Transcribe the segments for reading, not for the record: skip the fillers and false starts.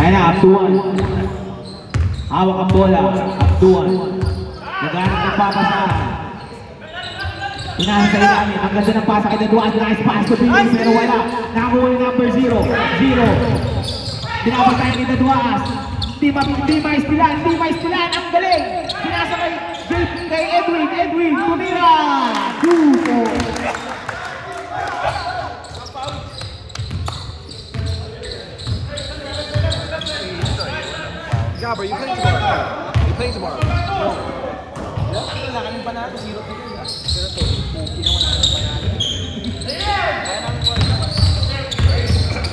Ayan na, Abduan. Hawak ang bola, Abduan. Naghanap ng papasahan. Pinasa sa ilalim, ang ganda ng pasa kay Daduan. Nice pass to Billy, pero wala. Nakakuha yung number 0. Pinapasay kay Daduan. Di maispilan. Ang galing. Pinasa kay Edwin. Tumira. Dupo. Gabber, you playing tomorrow? You playing tomorrow? No. Wala kami panalo, 0 to 2. Pero to, puki naman namin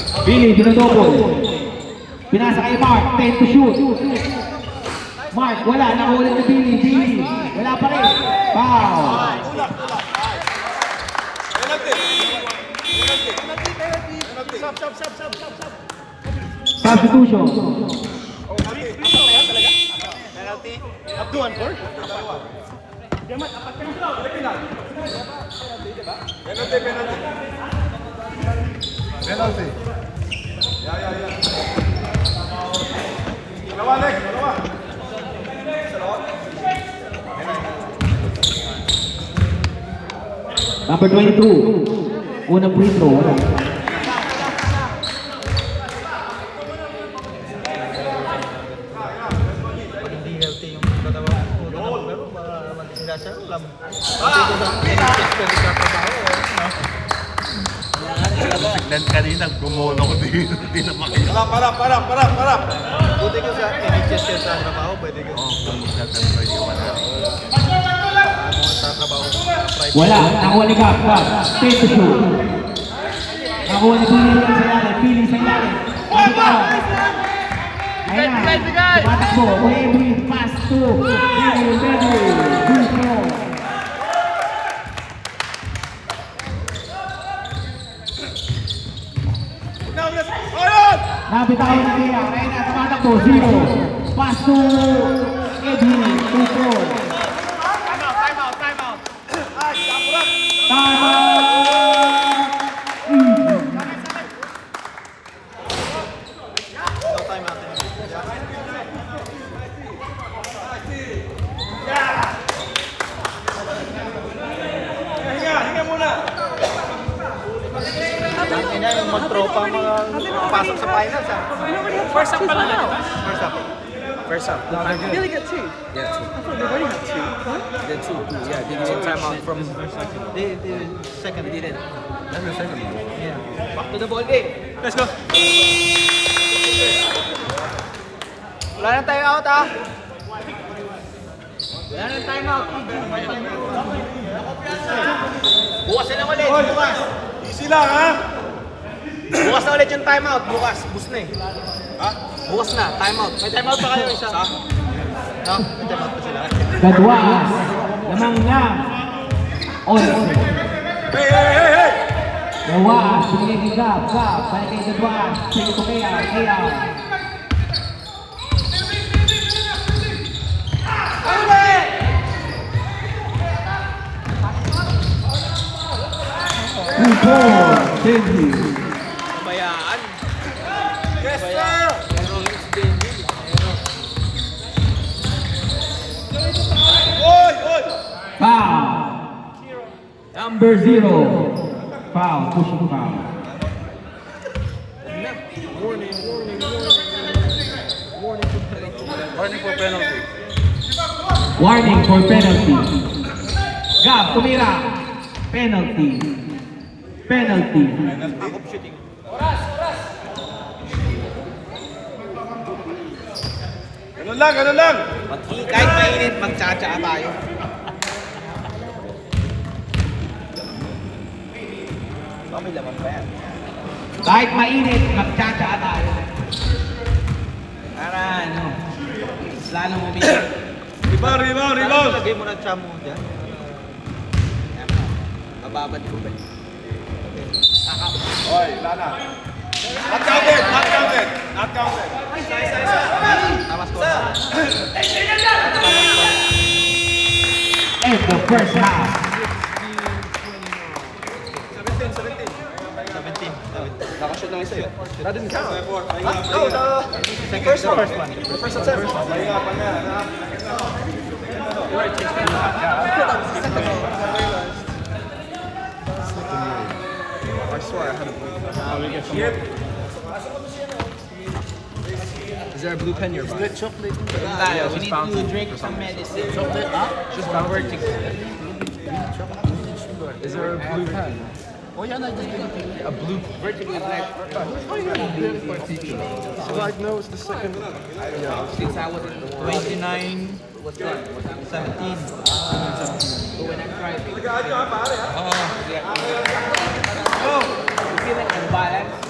panalo. Billy, dinodouble. Pinasa kay Mark, 10 to shoot. Mark, wala. Nakulit na Billy. Wala pa rin. Foul. Substitution. Penalty. Abduan for? Penalty. Dalawa, Lex. Dalawa. Number 22. Unang free throw. Wala. Hindi healthy yung dalawa. Pero sila siya. Alam. Dito sa NHS pero nagkatrabaho. Tignan kanina, gumulo ko dito. Hindi na makita. Para. Buti ko sa NHS siya sa trabaho. Pwede ko. Pwede ko na. Ano sa trabaho. Wala. Nakuha ni Gab. 10 to shoot. Nakuha ni Billy sa ilalim. Ayan. Tumatakbo. Edwin. Pass to Billy. Dupo. Nabitawan na niya. Ayan na. Tumatakbo. 0. Pass to Edwin. Dupo. Tama! No time out. Hinga muna. Ang ina yung magtropa pasok sa finals ah. First up pala na, di ba? First up. They only got 2. Yeah, two. I thought they already had 2. Huh? Then two. Yeah, they didn't time out from they second they didn't. That's the second one. Yeah. Back to the ball game. Let's go. Wala nang time out ah. Wala nang time out. Bukas na lang ulit. Bukas. Easy lang, ha? Bukas na ulit yung time out. Bukas. Bus na eh. Ha? Bukas na. Time out. May time out pa kayo isa? No? May time out pa sila. Gadwas. Lamang na. 11. Hey! Gadwas. Binigay kay Gab. Balik kay Gadwas. Sige ko kaya. Dendy. Bayaan. Yes, sir! Oy! Foul. Number 0. Foul. Pushing foul. Warning for penalty. Warning for penalty. Gab, tumira. Penalty. Back-up shooting. Ganun lang! Kahit mainit, magtsatsa tayo. May laman pa yan. Kahit mainit, magtsatsa tayo. Para lalong umiyak. Rebound! Lagay mo na tsa mo dyan. Bababad ko ba? Oy, Lana. Not counted! Tamas ko. End the first half. 17. Nakashoot ng mali sa'yo. That didn't count. No, the first one. The first attempt. I swear I had a blue. Is there a blue pen you're buying? Split chocolate. Yeah, We need to drink some medicine. Chocolate, ah? Just vertical. Is there a blue pen? Oh, yan, I just did it. A blue vertically black. Oh, yeah, very particular. So like, no, it's the second. Since I was in 29, what's that? 17. So when I'm driving. Oh, you feel like unbalanced?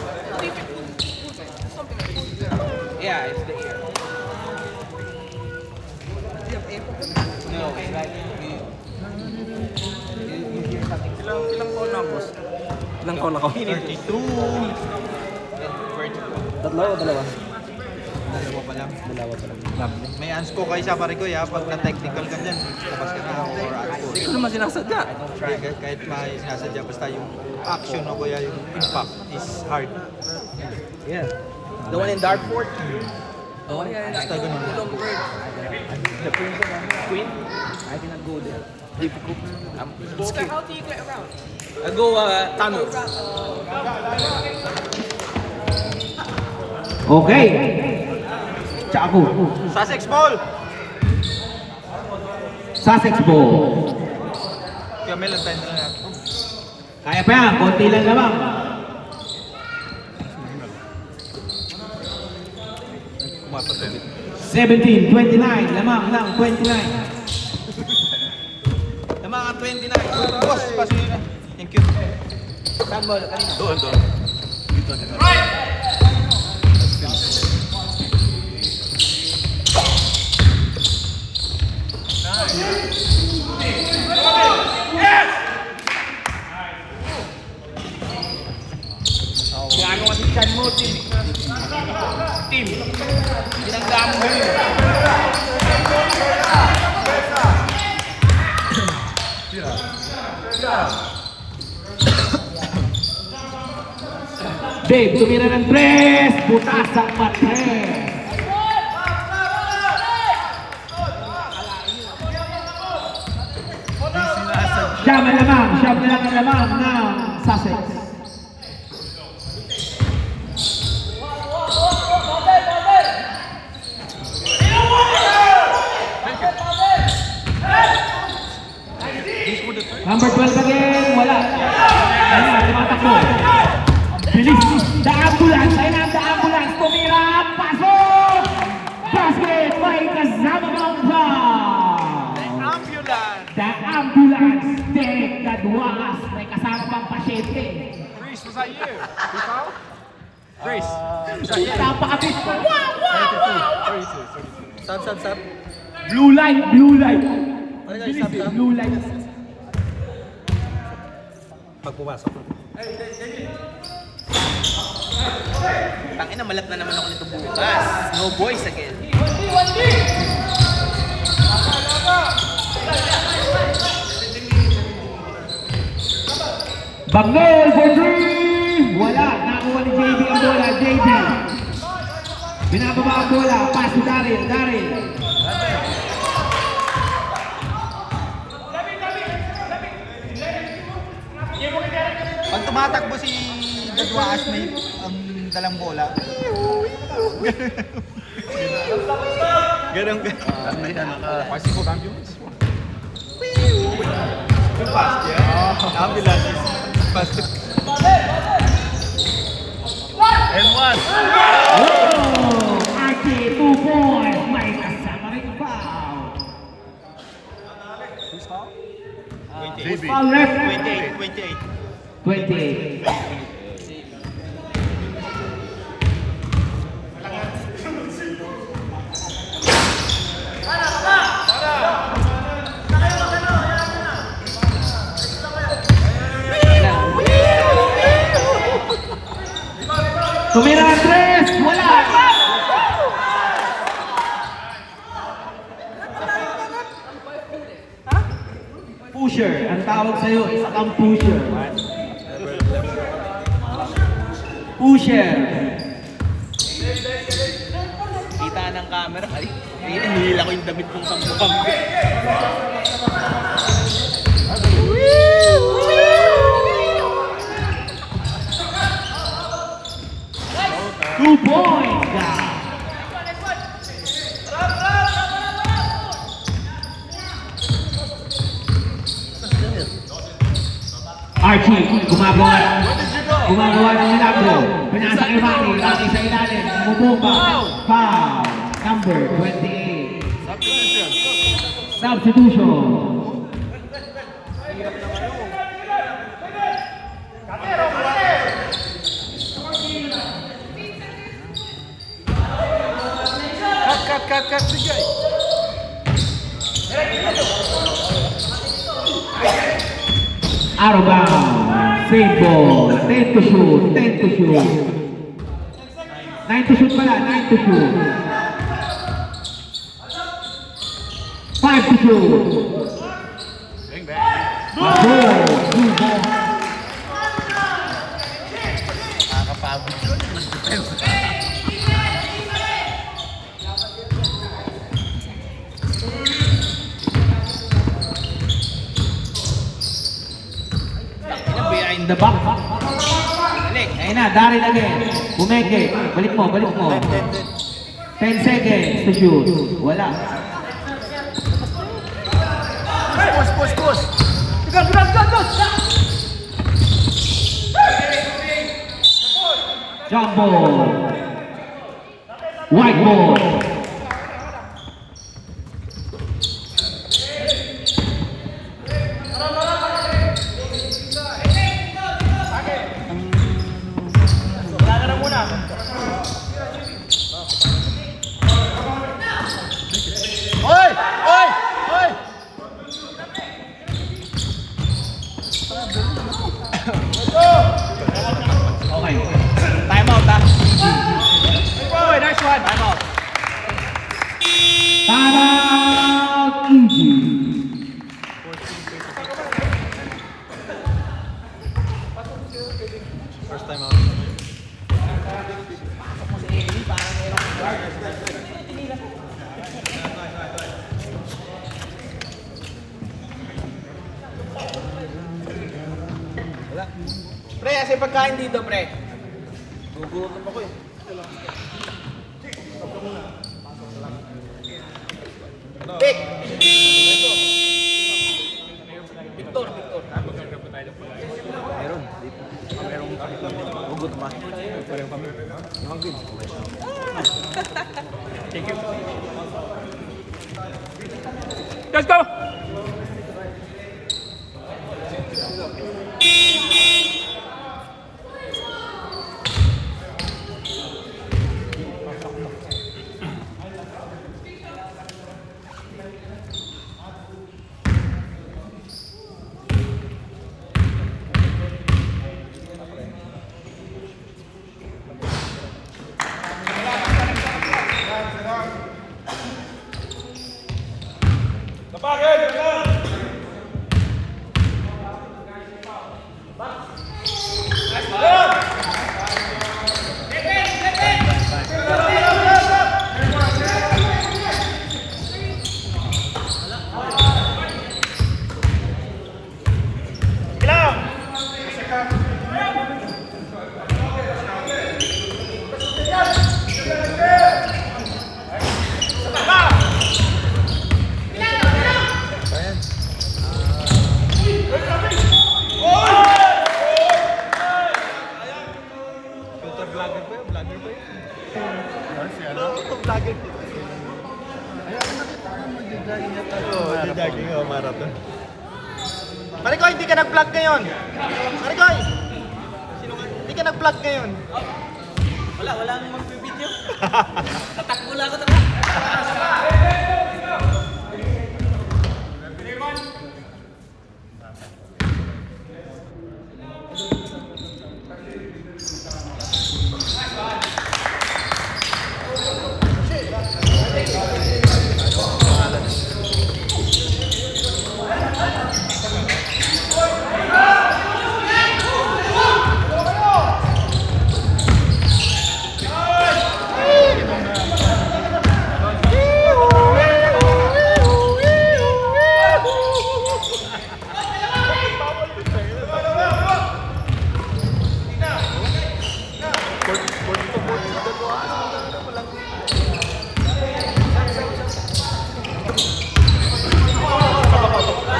Yeah, it's the air. No, it's like you hear something. Ilang call na, boss? Ilang call ako? 32. Dalawa. Dalawa pa lang. May ansco kayo sa pare ko ya, pag na-technical ka dyan, labas ka na or ansco. Hindi ko naman sinasadya. I don't try, kahit may sinasadya, basta yung action o kaya yung impact is hard. Yeah. The one in Dartford? Oh, basta ganun. The Prince of Queen? I cannot go there. Difficult. So how do you get around? I go tunnel. Okay. Chaco. Sussex Ball! Sussex ball. Kaya may lang tayo na. Kaya pa yan, konti lang naman. Kumapatid. 17, 29, lamang lang, 29. Lamang ang 29. Boss, paso yun na. Thank you. Saan ba? Kanina? Doon. Dito. Gaano kasi chan mo, team? Team. Binanggaan mo yun. Dave, tumira ng tres. Butas ang matres. Siyam na lang ang lamang ng Sussex. Number 12 again, wala. Ayun na, tumatakbo. Bilis. The ambulance. Ayun na, the ambulance. Tumira. Pasok! Basket. May kasama ng foul. The ambulance. Derek Gadwakas. May kasama pang pasyente. Grace, was that you? Who fouled? Grace. Napakabit ko. Wow! Sub. Blue light. Ano guys, sub? Blue light. Pag pumasok. Tangina, malat na naman ako nito bukas. No boys again. Banggol for three! Wala. Nakuha ni JB ang bola. JB. Binababa ang bola. Pass to Daryl. Pag tumatakbo si Gadwaas, may ang dalang bola. Ganun. Bicycle ambulance. Good pass, yeah. Ambulance is fast. And one. Oh! Ate, 2 points. May kasama rin foul. Who's foul? JB. Foul ref. 28. 28. Tumira ang tres! Wala! Pusher. Ang tawag sa'yo, isa kang pusher. Usher. Kita ng camera. Ay, hinihila ko yung damit kong sambukan. 2 points down. Archie, gumagawa ng milagro. Pinasa kay Manny, lagi sa ilalim, bumubomba. Foul, number 28. Substitution. Cut, sige. Out of bounds. Save ball. 10 to shoot. 10 to shoot. 9 to shoot pala. 9 to shoot. 5 to shoot. Ball. 2 ball. Nakakapagod yun. Mag-defense. In the back. Ayun na, Daryl again. Bumeke. Balik mo. 10 seconds to shoot. Wala. Push. Jump ball. White ball. Oy! Okay. Time out, ha? Oy, nice one. Time out. Timeout. Easy. First time out. Wala. Pre, kasi pagkain dito, pre. Gugutom ako eh. Pick! Victor. Meron. Merong gugutom pa. Pareho kami. Hungry. Thank you. Let's go! Marikoy, hindi ka nag-vlog ngayon. Marikoy! Hindi ka nag-vlog ngayon. Wala namang video. Tatakbo lang ako.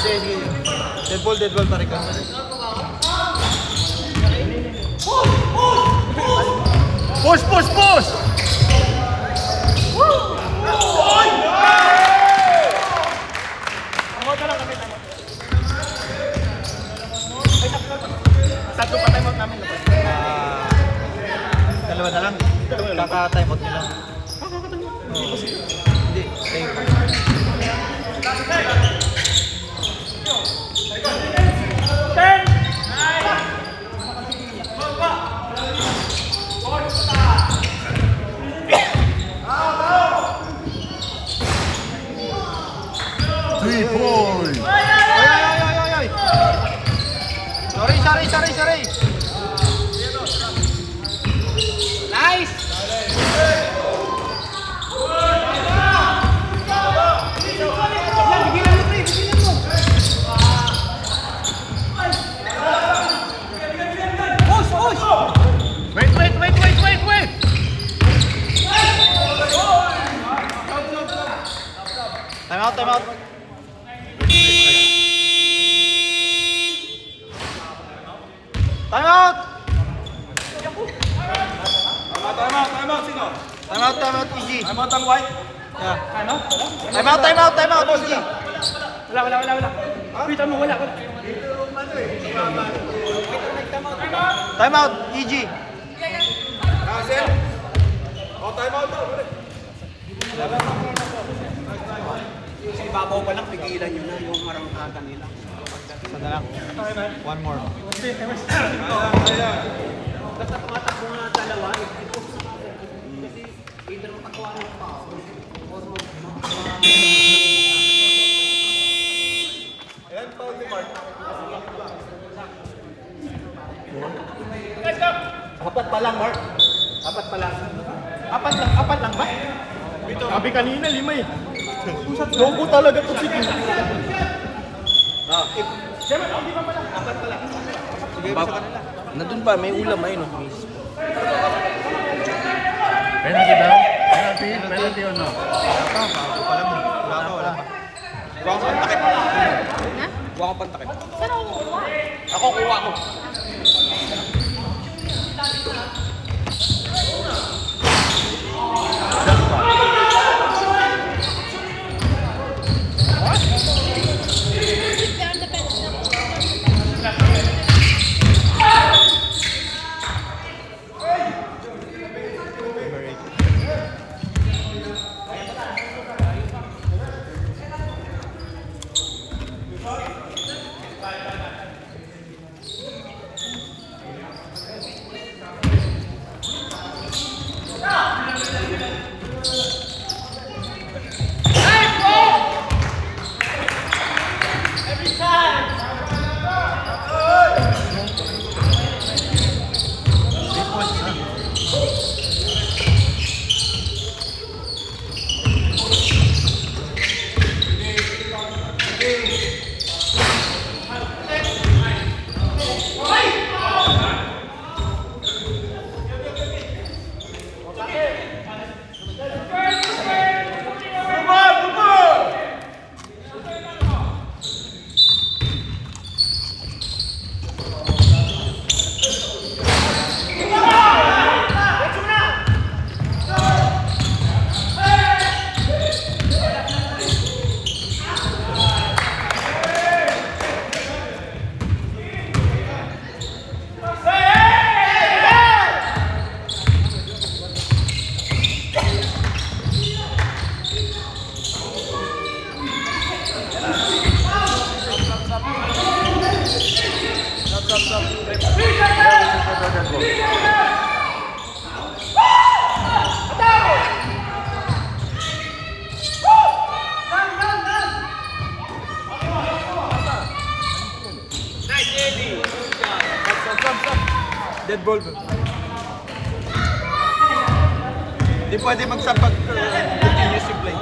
Sige. Dead ball pare ka. Push! Tatlo pa time out namin. Dalawa na lang. Kaka-time out nila. Hindi. Three points. Ay! Sorry. Nice! Wait. Time out. Time out! Sino? Time out, easy. Time out ang white. Yeah. Time out, easy. Wala. Pita mo, wala. Time out, easy. Cancel. Oh, time out daw. Sa ibabaw pa lang, pigilan nyo na yung arangkatan nila. Sana lang. One more. Basta tumatakbo nga dalawa, kasi either matakwa ng tao or Ayan, foul ni Mark. Apat pa lang, Mark. apat pala. Apat lang ba? Sabi kanina, 5 eh. Logo talaga to sige. Apat pala. Sige, sa kanila. Nandun ba? May ulam ay no? Penalty daw? Penalty o no? Wala. Huwag akong pantakip. Huwag akong pantakip. Saan ako kukuha? Ako, kuha ko. Dead ball. Hindi pwede magsabag continuous yung play.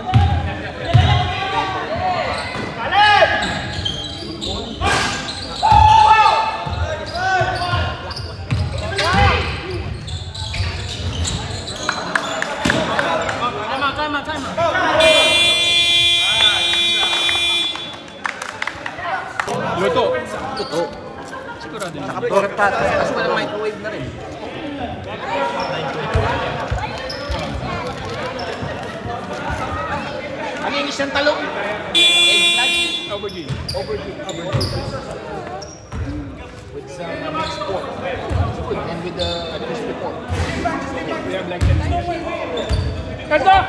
Luto. Kaso walang microwave na rin. Ang English ng talong? Eggplant? Aubergine. With some mixed pork. And with the crispy pork. We have like that.